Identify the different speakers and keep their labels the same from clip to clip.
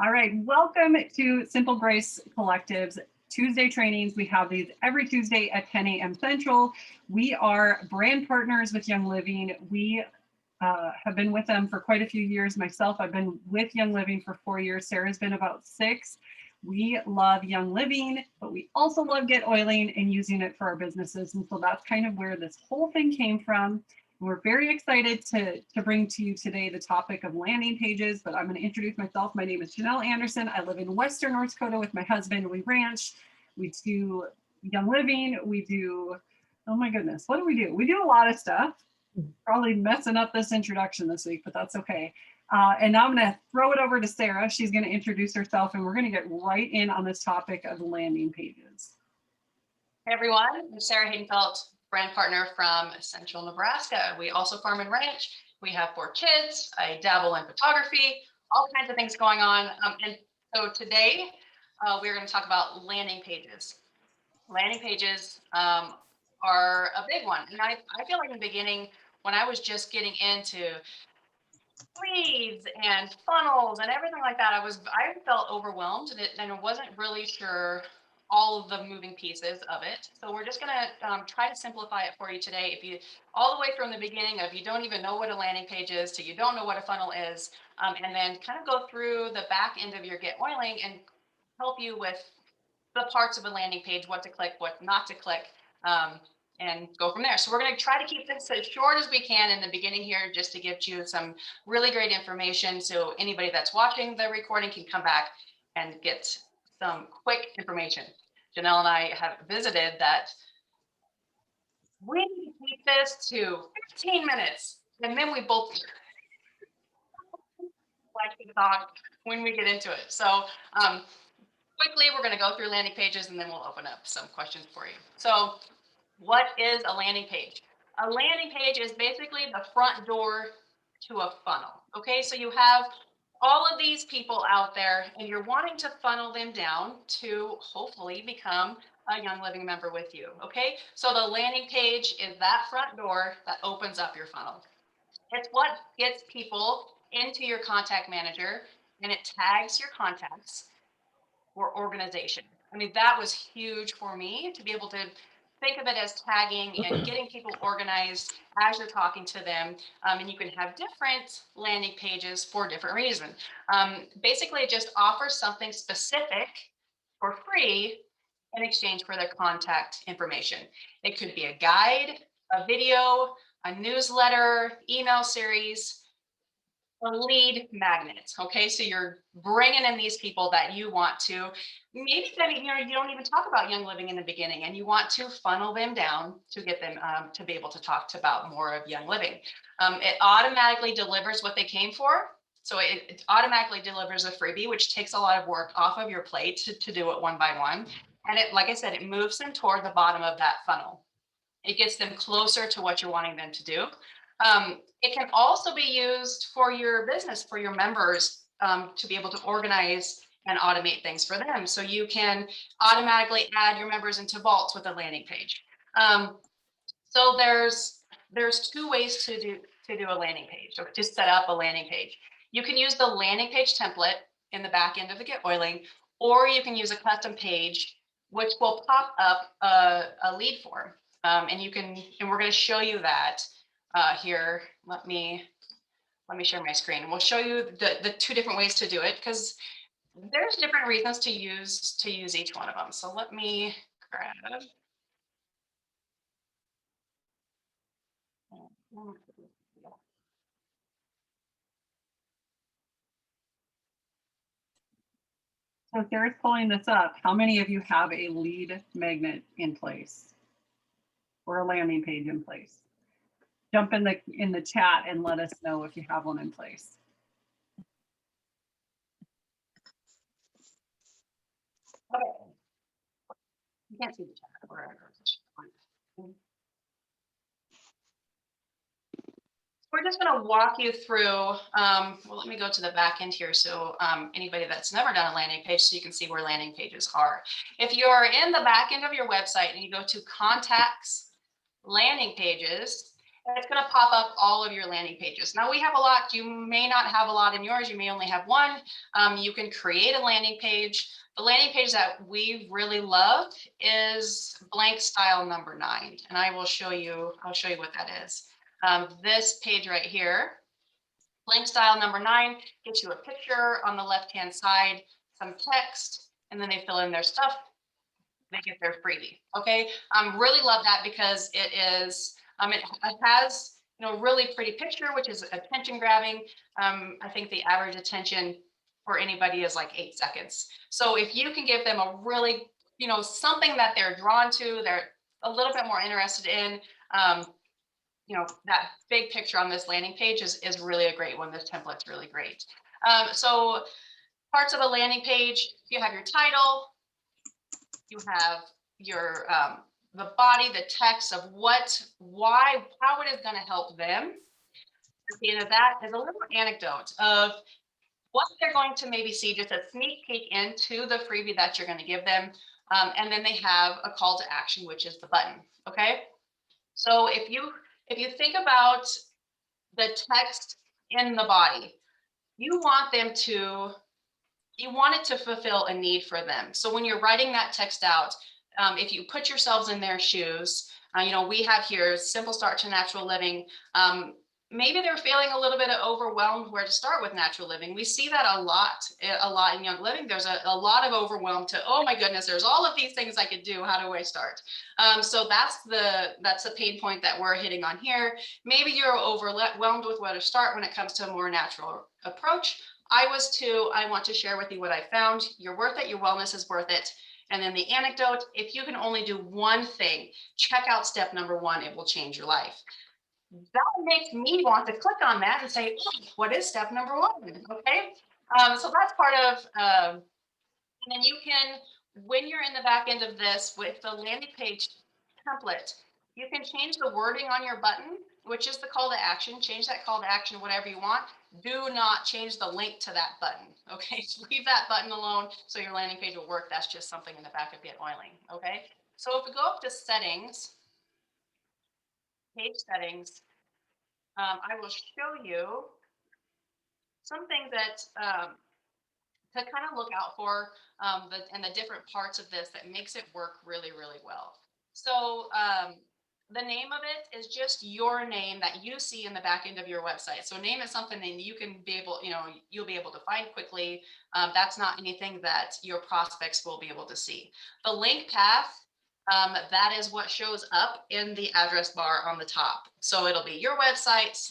Speaker 1: All right, welcome to Simple Grace Collective's Tuesday trainings. We have these every Tuesday at 10 a.m. Central. We are brand partners with Young Living. We have been with them for quite a few years. Myself, I've been with Young Living for 4 years. Sarah's been about 6. We love Young Living, but we also love GetOiling and using it for our businesses. And so that's kind of where this whole thing came from. We're very excited to bring to you today the topic of landing pages, but I'm going to introduce myself. My name is Janelle Anderson. I live in Western North Dakota with my husband. We ranch. We do Young Living. We do, oh my goodness, what do? We do a lot of stuff. Probably messing up this introduction this week, but that's okay. And now I'm going to throw it over to Sarah. She's going to introduce herself, and we're going to get right in on this topic of landing pages.
Speaker 2: Hey everyone, I'm Sarah Haydenfeld, brand partner from Central Nebraska. We also farm and ranch. We have 4 kids. I dabble in photography, all kinds of things going on. And so today we're going to talk about landing pages. Landing pages are a big one. And I feel like in the beginning, when I was just getting into leads and funnels and everything like that, I felt overwhelmed and I wasn't really sure all of the moving pieces of it. So we're just going to try to simplify it for you today. If you all the way from the beginning of you don't even know what a landing page is to you don't know what a funnel is, and then kind of go through the back end of your GetOiling and help you with the parts of a landing page, what to click, what not to click, and go from there. So we're going to try to keep this as short as we can in the beginning here, just to give you some really great information. So anybody that's watching the recording can come back and get some quick information. Janelle and I have visited that we need to keep this to 15 minutes. And then we both like to talk when we get into it. So quickly, we're going to go through landing pages and then we'll open up some questions for you. So what is a landing page? A landing page is basically the front door to a funnel. Okay, so you have all of these people out there and you're wanting to funnel them down to hopefully become a Young Living member with you. Okay, so the landing page is that front door that opens up your funnel. It's what gets people into your contact manager and it tags your contacts or organization. I mean, that was huge for me to be able to think of it as tagging and getting people organized as you're talking to them. And you can have different landing pages for different reasons. Basically, it just offers something specific for free in exchange for their contact information. It could be a guide, a video, a newsletter, email series, a lead magnet. Okay, so you're bringing in these people that you want to maybe that you don't even talk about Young Living in the beginning, and you want to funnel them down to get them to be able to talk about more of Young Living. It automatically delivers what they came for. So it automatically delivers a freebie, which takes a lot of work off of your plate to do it one by one. And it, like I said, it moves them toward the bottom of that funnel. It gets them closer to what you're wanting them to do. It can also be used for your business, for your members, to be able to organize and automate things for them. So you can automatically add your members into vaults with a landing page. So there's 2 ways to do a landing page, or to set up a landing page. You can use the landing page template in the back end of the GetOiling, or you can use a custom page, which will pop up a lead form. And we're going to show you that here. Let me share my screen, and we'll show you the 2 different ways to do it, because there's different reasons to use each one of them. So let me grab.
Speaker 1: So Sarah's pulling this up. How many of you have a lead magnet in place or a landing page in place? Jump in the chat and let us know if you have one in place.
Speaker 2: Okay. You can't see the chat. We're just going to walk you through, well, let me go to the back end here. So anybody that's never done a landing page, so you can see where landing pages are. If you're in the back end of your website and you go to contacts, landing pages, it's going to pop up all of your landing pages. Now we have a lot. You may not have a lot in yours. You may only have one. You can create a landing page. The landing page that we really love is blank style number 9. And I'll show you what that is. This page right here, blank style number 9, gets you a picture on the left-hand side, some text, and then they fill in their stuff. They get their freebie. Okay. Really love that because it is, it has, really pretty picture, which is attention grabbing. I think the average attention for anybody is like 8 seconds. So if you can give them a really, something that they're drawn to, they're a little bit more interested in, that big picture on this landing page is really a great one. This template's really great. So parts of a landing page, you have your title, you have your the body, the text of what, why, how it is going to help them. At the end of that is a little anecdote of what they're going to maybe see, just a sneak peek into the freebie that you're going to give them. And then they have a call to action, which is the button. Okay. So if you think about the text in the body, you want it to fulfill a need for them. So when you're writing that text out, if you put yourselves in their shoes, we have here simple start to natural living. Maybe they're feeling a little bit overwhelmed where to start with natural living. We see that a lot in Young Living. There's a lot of overwhelm to, oh my goodness, there's all of these things I could do. How do I start? So that's the pain point that we're hitting on here. Maybe you're overwhelmed with where to start when it comes to a more natural approach. I was too. I want to share with you what I found. You're worth it. Your wellness is worth it. And then the anecdote, if you can only do one thing, check out step number 1. It will change your life. That makes me want to click on that and say, oh, what is step number 1? Okay. So that's part of, and then you can, when you're in the back end of this with the landing page template, you can change the wording on your button, which is the call to action. Change that call to action, whatever you want. Do not change the link to that button. Okay. Leave that button alone so your landing page will work. That's just something in the back of GetOiling. Okay. So if we go up to settings, page settings, I will show you some things that to kind of look out for and the different parts of this that makes it work really, really well. So the name of it is just your name that you see in the back end of your website. So name is something that you can be able, you'll be able to find quickly. That's not anything that your prospects will be able to see. The link path, that is what shows up in the address bar on the top. So it'll be your website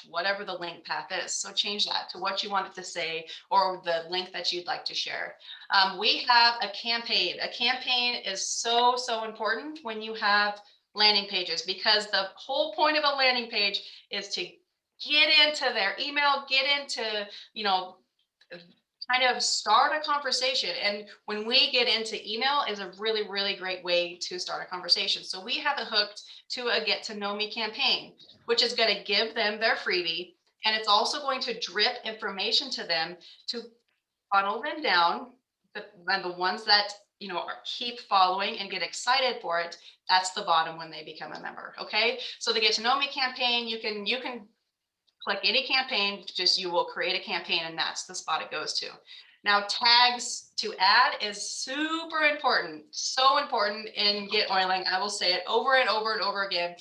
Speaker 2: / whatever the link path is. So change that to what you want it to say or the link that you'd like to share. We have a campaign. A campaign is so, so important when you have landing pages, because the whole point of a landing page is to get into their email, get into, kind of start a conversation. And when we get into email is a really, really great way to start a conversation. So we have it hooked to a get to know me campaign, which is going to give them their freebie. And it's also going to drip information to them to funnel them down. And the ones that, keep following and get excited for it, that's the bottom when they become a member. Okay. So the get to know me campaign, you can click any campaign, just you will create a campaign and that's the spot it goes to. Now tags to add is super important. So important in GetOiling. I will say it over and over and over again.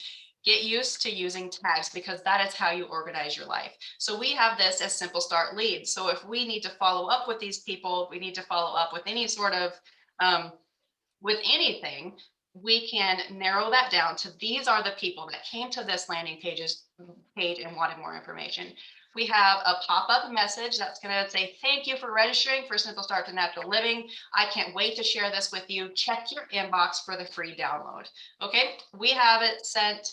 Speaker 2: Get used to using tags because that is how you organize your life. So we have this as simple start leads. So if we need to follow up with these people, we need to follow up with any sort of, with anything, we can narrow that down to these are the people that came to this landing page and wanted more information. We have a pop-up message that's going to say, thank you for registering for Simple Start to Natural Living. I can't wait to share this with you. Check your inbox for the free download. Okay, we have it sent.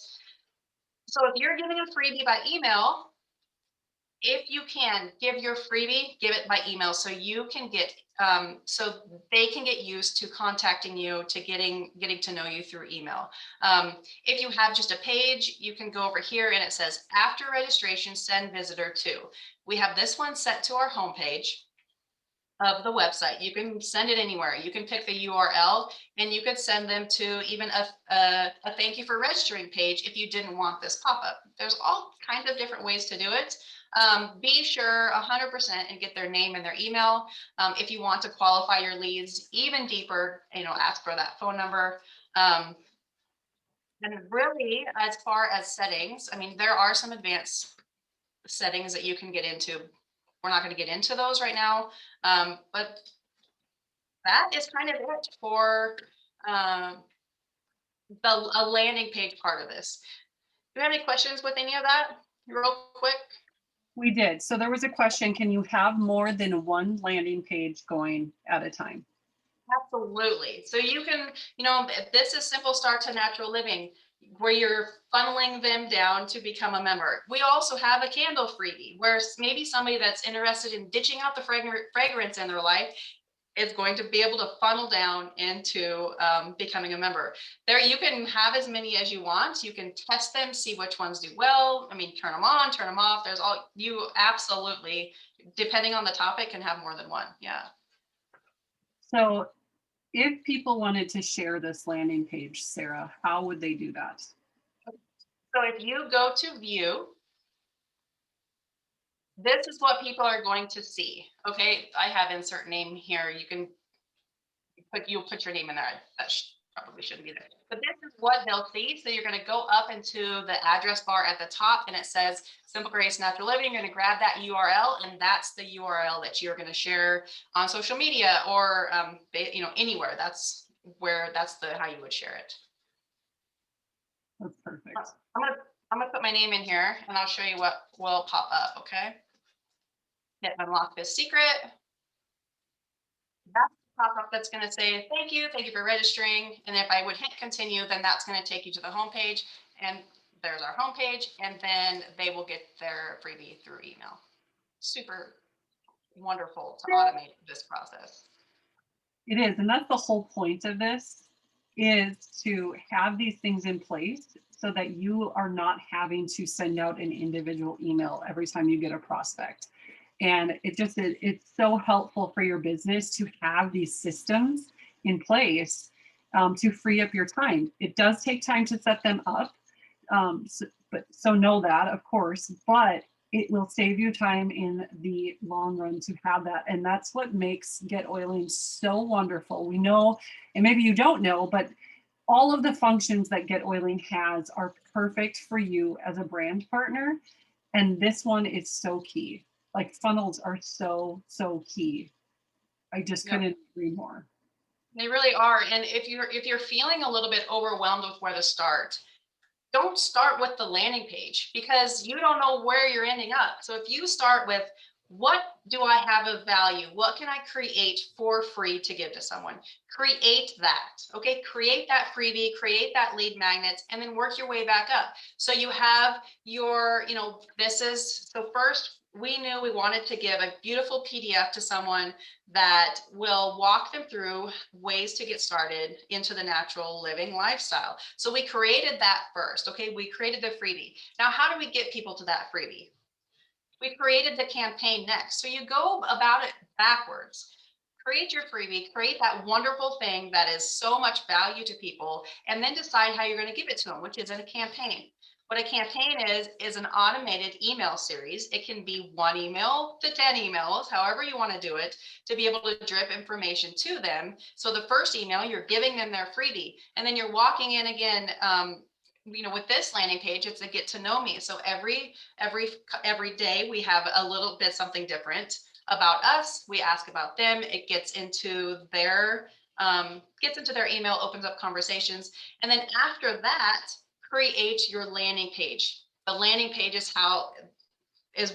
Speaker 2: So if you're giving a freebie by email, if you can give your freebie, give it by email so you can get so they can get used to contacting you, to getting to know you through email. If you have just a page, you can go over here and it says after registration, send visitor to. We have this one set to our homepage. of the website. You can send it anywhere. You can pick the URL and you could send them to even a thank you for registering page if you didn't want this pop-up. There's all kinds of different ways to do it. Be sure 100% and get their name and their email. If you want to qualify your leads even deeper, ask for that phone number. And really, as far as settings, I mean, there are some advanced settings that you can get into. We're not going to get into those right now, but that is kind of it for um, a landing page part of this. Do you have any questions with any of that? Real quick.
Speaker 1: We did. So there was a question, can you have more than one landing page going at a time?
Speaker 2: Absolutely. So you can, if this is Simple Start to Natural Living, where you're funneling them down to become a member. We also have a candle freebie where maybe somebody that's interested in ditching out the fragrance in their life is going to be able to funnel down into becoming a member. There, you can have as many as you want. You can test them, see which ones do well. I mean, turn them on, turn them off. There's you absolutely, depending on the topic, can have more than one. Yeah.
Speaker 1: So if people wanted to share this landing page, Sarah, how would they do that?
Speaker 2: So if you go to view, this is what people are going to see. Okay, I have insert name here. You can you'll put your name in there. That probably shouldn't be there. But this is what they'll see. So you're going to go up into the address bar at the top and it says Simple Grace Natural Living. You're going to grab that URL and that's the URL that you're going to share on social media or anywhere. That's how you would share it.
Speaker 1: That's perfect.
Speaker 2: I'm gonna put my name in here and I'll show you what will pop up. Okay. Hit unlock this secret. That's the pop-up that's going to say thank you for registering. And if I would hit continue, then that's going to take you to the home page. And there's our home page. And then they will get their freebie through email. Super wonderful to automate this process.
Speaker 1: It is, and that's the whole point of this, is to have these things in place so that you are not having to send out an individual email every time you get a prospect. And it's so helpful for your business to have these systems in place to free up your time. It does take time to set them up, so know that, of course, but it will save you time in the long run to have that. And that's what makes GetOiling so wonderful. We know, and maybe you don't know, but all of the functions that GetOiling has are perfect for you as a brand partner. And this one is so key. Like funnels are so key. I just couldn't agree more.
Speaker 2: They really are. And if you're feeling a little bit overwhelmed with where to start, don't start with the landing page because you don't know where you're ending up. So if you start with what do I have of value? What can I create for free to give to someone? Create that. Okay. Create that freebie, create that lead magnet, and then work your way back up. So you have your, so first we knew we wanted to give a beautiful PDF to someone that will walk them through ways to get started into the natural living lifestyle. So we created that first. Okay. We created the freebie. Now, how do we get people to that freebie? We created the campaign next. So you go about it backwards. Create your freebie, create that wonderful thing that is so much value to people, and then decide how you're going to give it to them, which is in a campaign. What a campaign is an automated email series. It can be 1 email to 10 emails, however you want to do it, to be able to drip information to them. So the first email, you're giving them their freebie, and then you're walking in again. With this landing page, it's a get to know me. So every day we have a little bit something different about us. We ask about them. It gets into their email, opens up conversations, and then after that, create your landing page. The landing page is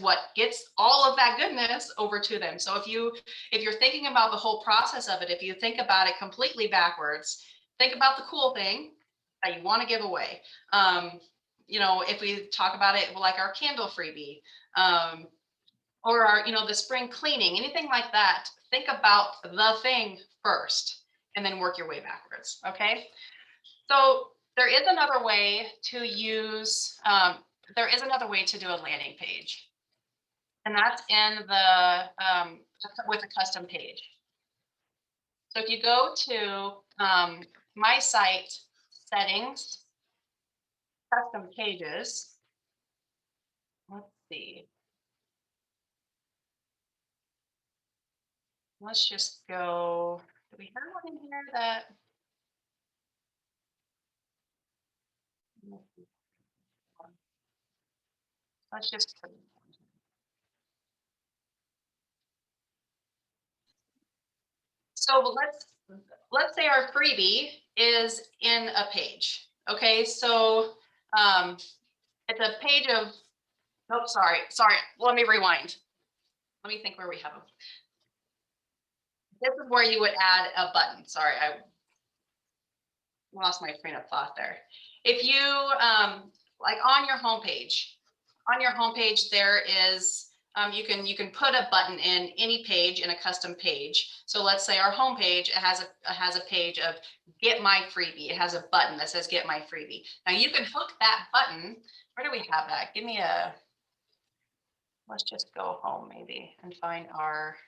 Speaker 2: what gets all of that goodness over to them. So if you're thinking about the whole process of it, if you think about it completely backwards, think about the cool thing that you want to give away. If we talk about it like our candle freebie, or our, the spring cleaning, anything like that, think about the thing first and then work your way backwards. Okay. So there is another way to do a landing page. And that's in the with a custom page. So if you go to my site settings, custom pages, let's see. Let's just go. Do we have one in here that? Let's just. So let's say our freebie is in a page. Okay, so it's a page of. Nope, sorry. Let me rewind. Let me think where we have them. This is where you would add a button. Sorry, I lost my train of thought there. If you like on your homepage there is you can put a button in any page in a custom page. So let's say our homepage has a page of get my freebie. It has a button that says get my freebie. Now you can hook that button. Where do we have that? Give me a. Let's just go home maybe and find our.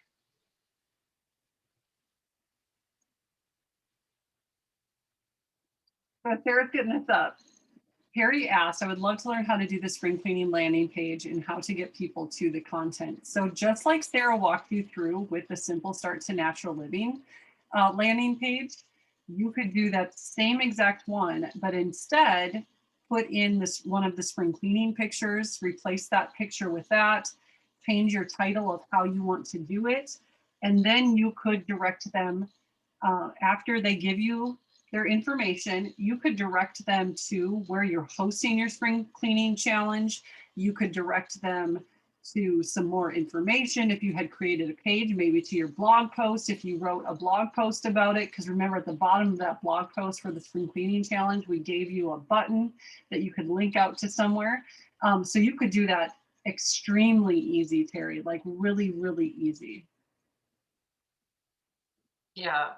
Speaker 1: So Sarah's getting this up. Perry asked, I would love to learn how to do the spring cleaning landing page and how to get people to the content. So just like Sarah walked you through with the Simple Start to Natural Living landing page, you could do that same exact one, but instead put in this one of the spring cleaning pictures, replace that picture with that, change your title of how you want to do it, and then you could direct them after they give you their information. You could direct them to where you're hosting your spring cleaning challenge. You could direct them to some more information if you had created a page, maybe to your blog post if you wrote a blog post about it. Because remember, at the bottom of that blog post for the spring cleaning challenge, we gave you a button that you could link out to somewhere. So you could do that extremely easy, Terry, like really, really easy.
Speaker 2: Yeah.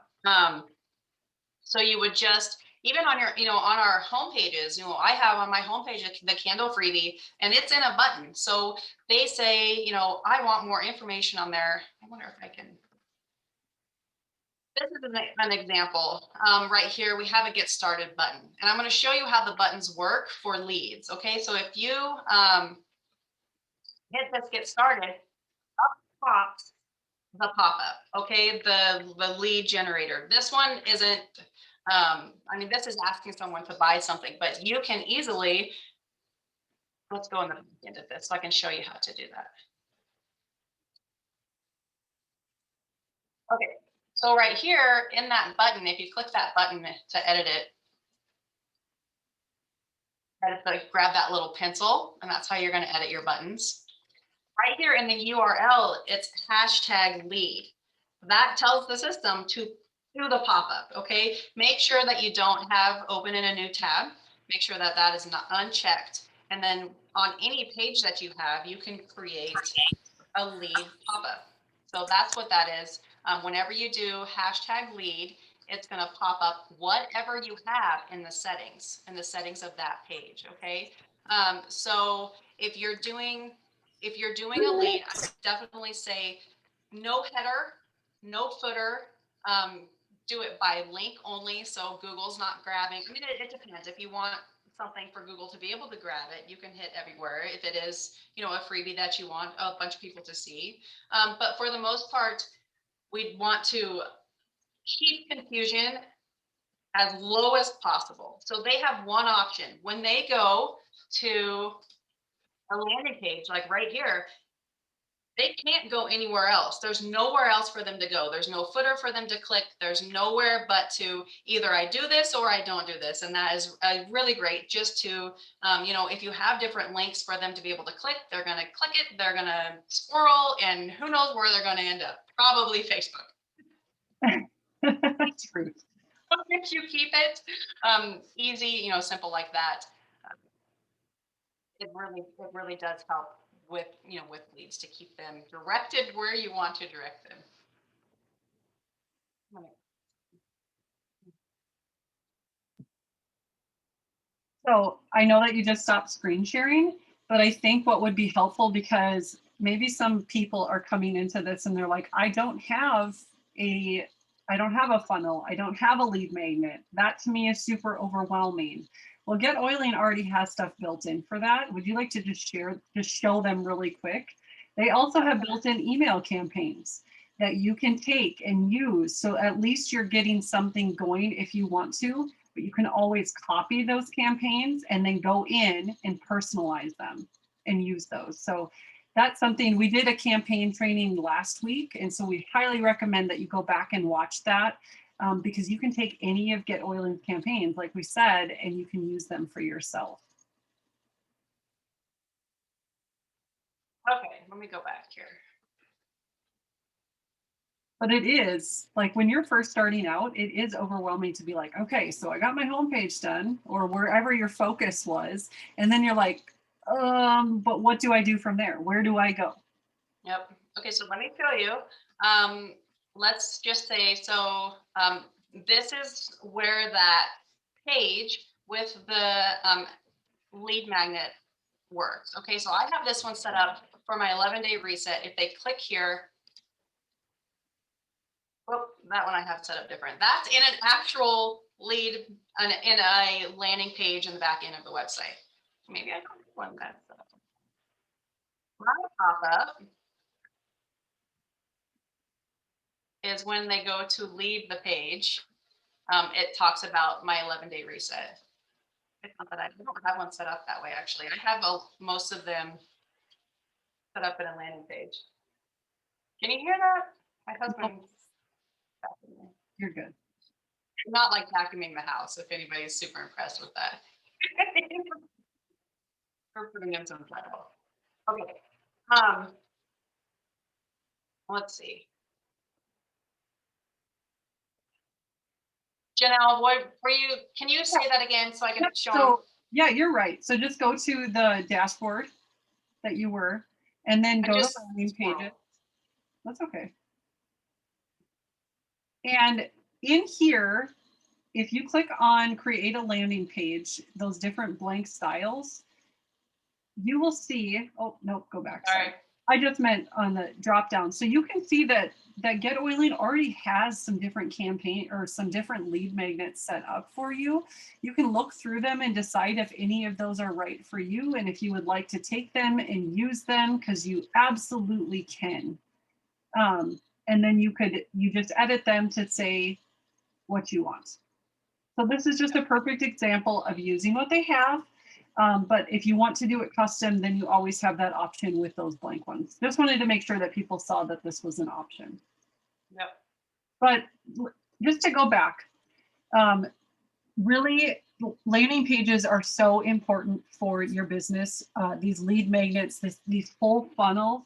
Speaker 2: So you would just, even on your, on our home pages, I have on my homepage the candle freebie and it's in a button. So they say, I want more information on there. I wonder if I can. This is an example. Right here, we have a get started button. And I'm going to show you how the buttons work for leads. Okay, so if you hit this get started, up pops the pop-up, okay, the lead generator. This one isn't, this is asking someone to buy something, but you can easily, let's go in the end of this so I can show you how to do that. Okay, so right here in that button, if you click that button to edit it, grab that little pencil, and that's how you're going to edit your buttons. Right here in the URL, it's #lead. That tells the system to do the pop-up, okay? Make sure that you don't have open in a new tab. Make sure that that is not unchecked. And then on any page that you have, you can create a lead pop-up. So that's what that is. Whenever you do #lead, it's going to pop up whatever you have in the settings of that page, okay? So if you're doing a lead, I would definitely say no header, no footer. Do it by link only, so Google's not grabbing. It depends. If you want something for Google to be able to grab it, you can hit everywhere. If it is, a freebie that you want a bunch of people to see. But for the most part, we'd want to keep confusion as low as possible. So they have one option. When they go to a landing page, like right here, they can't go anywhere else. There's nowhere else for them to go. There's no footer for them to click. There's nowhere but to either I do this or I don't do this. And that is really great just to, if you have different links for them to be able to click, they're going to click it, they're going to scroll, and who knows where they're going to end up. Probably Facebook.
Speaker 1: True.
Speaker 2: If you keep it easy, simple like that, it really does help with with leads to keep them directed where you want to direct them.
Speaker 1: So I know that you just stopped screen sharing, but I think what would be helpful, because maybe some people are coming into this and they're like, I don't have a funnel. I don't have a lead magnet. That to me is super overwhelming. Well, GetOiling already has stuff built in for that. Would you like to just show them really quick? They also have built-in email campaigns that you can take and use. So at least you're getting something going if you want to, but you can always copy those campaigns and then go in and personalize them and use those. So that's something, we did a campaign training last week. And so we highly recommend that you go back and watch that because you can take any of GetOiling's campaigns, like we said, and you can use them for yourself.
Speaker 2: Okay, let me go back here.
Speaker 1: But it is like when you're first starting out, it is overwhelming to be like, okay, so I got my homepage done or wherever your focus was. And then you're like, but what do I do from there? Where do I go?
Speaker 2: Yep. Okay, so let me show you. Let's just say, so this is where that page with the lead magnet works. Okay, so I have this one set up for my 11-day reset. If they click here, oh, that one I have set up different. That's in an actual lead, in a landing page in the back end of the website. Maybe I don't want that set up. My pop-up is when they go to leave the page. It talks about my 11-day reset. It's not that I don't have one set up that way, actually. I have most of them set up in a landing page. Can you hear that? My husband's vacuuming.
Speaker 1: You're good.
Speaker 2: I'm not like vacuuming the house, if anybody's super impressed with that. We're putting in some trouble. Okay. Let's see. Janelle, what were you? Can you say that again so I can show them?
Speaker 1: Yeah, you're right. So just go to the dashboard that you were, and then go to landing pages. That's okay. And in here, if you click on create a landing page, those different blank styles, you will see, oh, no, go back. Sorry. I just meant on the drop down. So you can see that GetOiling already has some different campaign or some different lead magnets set up for you. You can look through them and decide if any of those are right for you and if you would like to take them and use them, because you absolutely can. And then you just edit them to say what you want. So this is just a perfect example of using what they have. But if you want to do it custom, then you always have that option with those blank ones. Just wanted to make sure that people saw that this was an option.
Speaker 2: Yep.
Speaker 1: But just to go back, really, landing pages are so important for your business. These lead magnets, these full funnels,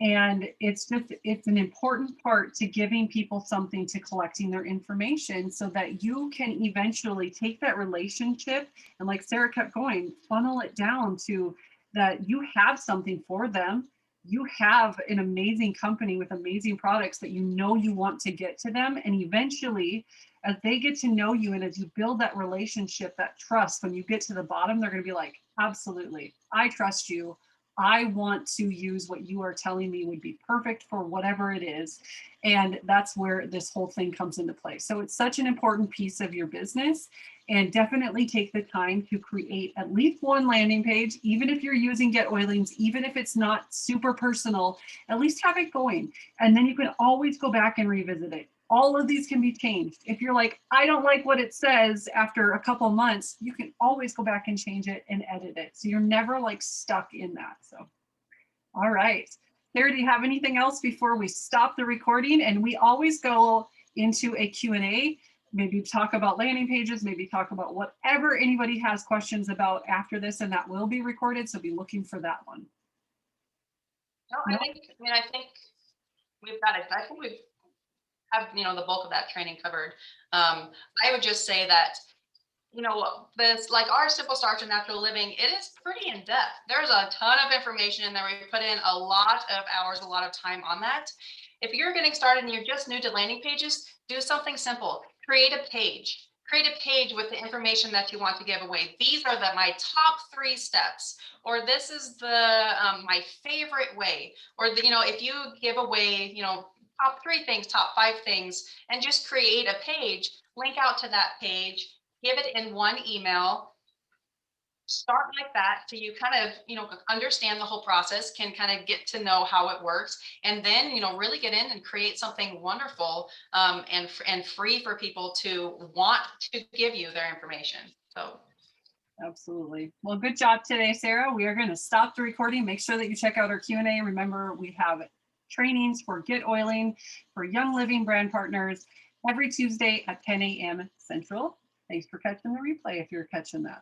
Speaker 1: and it's an important part to giving people something, to collecting their information so that you can eventually take that relationship and, like Sarah kept going, funnel it down to that you have something for them. You have an amazing company with amazing products that you know you want to get to them. And eventually, as they get to know you and as you build that relationship, that trust, when you get to the bottom, they're going to be like, absolutely, I trust you. I want to use what you are telling me would be perfect for whatever it is. And that's where this whole thing comes into play. So it's such an important piece of your business, and definitely take the time to create at least one landing page, even if you're using GetOiling's, even if it's not super personal, at least have it going. And then you can always go back and revisit it. All of these can be changed. If you're like, I don't like what it says after a couple of months, you can always go back and change it and edit it. So you're never like stuck in that. So, all right. Sarah, do you have anything else before we stop the recording? And we always go into a Q&A, maybe talk about landing pages, maybe talk about whatever anybody has questions about after this, and that will be recorded. So be looking for that one.
Speaker 2: No, I think we've got it. I think we've have the bulk of that training covered. I would just say that this, like our Simple Start to Natural Living, it is pretty in depth. There's a ton of information in there. We put in a lot of hours, a lot of time on that. If you're getting started and you're just new to landing pages, do something simple. Create a page. create a page with the information that you want to give away. These are my top 3 steps, or this is my favorite way, or if you give away, top 3 things, top 5 things, and just create a page, link out to that page, give it in one email, start like that so you kind of understand the whole process, can kind of get to know how it works, and then really get in and create something wonderful, and free for people to want to give you their information. So
Speaker 1: Absolutely. Well, good job today, Sarah. We are going to stop the recording. Make sure that you check out our Q&A. Remember, we have trainings for GetOiling for Young Living brand partners every Tuesday at 10 a.m. Central. Thanks for catching the replay if you're catching that.